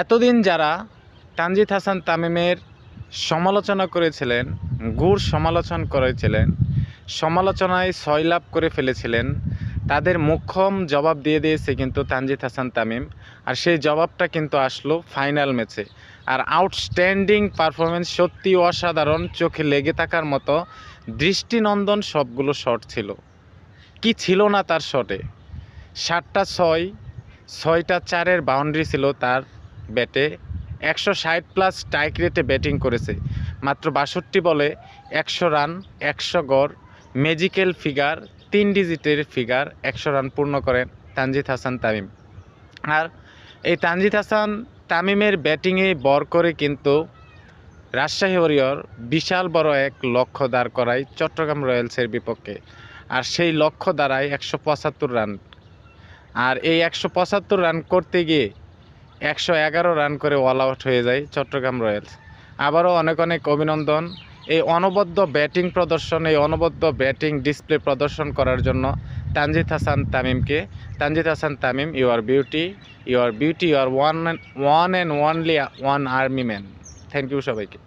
এতদিন যারা তানজিদ হাসান তামিমের সমালোচনা করেছিলেন, গুড় সমালোচনা করেছিলেন, সমালোচনায় সয়লাভ করে ফেলেছিলেন, তাদের মোক্ষম জবাব দিয়ে দিয়েছে কিন্তু তানজিদ হাসান তামিম। আর সেই জবাবটা কিন্তু আসলো ফাইনাল ম্যাচে। আর আউটস্ট্যান্ডিং পারফরমেন্স, সত্যি অসাধারণ, চোখে লেগে থাকার মতো দৃষ্টিনন্দন সবগুলো শট ছিল। কি ছিল না তার শটে? 7টা 6, 6টা 4-এর বাউন্ডারি ছিল তার ব্যাটে। 160+ স্ট্রাইক রেটে ব্যাটিং করেছে। মাত্র 62 বলে 100 রান, 100 গড়, ম্যাজিক্যাল ফিগার, 3 ডিজিটের ফিগার, 100 রান পূর্ণ করেন তানজিদ হাসান তামিম। আর এই তানজিদ হাসান তামিমের ব্যাটিংয়ে ভর করে কিন্তু রাজশাহী ওয়ারিয়র বিশাল বড় এক লক্ষ্য দাঁড় করায় চট্টগ্রাম রয়্যালসের বিপক্ষে। আর সেই লক্ষ্য দাঁড়ায় 175 রান। আর এই 175 রান করতে গিয়ে 111 রান করে অল আউট হয়ে যায় চট্টগ্রাম রয়্যালস। আবারও অনেক অনেক অভিনন্দন এই অনবদ্য ব্যাটিং প্রদর্শন, এই অনবদ্য ব্যাটিং ডিসপ্লে প্রদর্শন করার জন্য তানজিদ হাসান তামিমকে। Tanzid Hasan Tamim, you are beauty, you are one and only one army man. Thank you সবাইকে।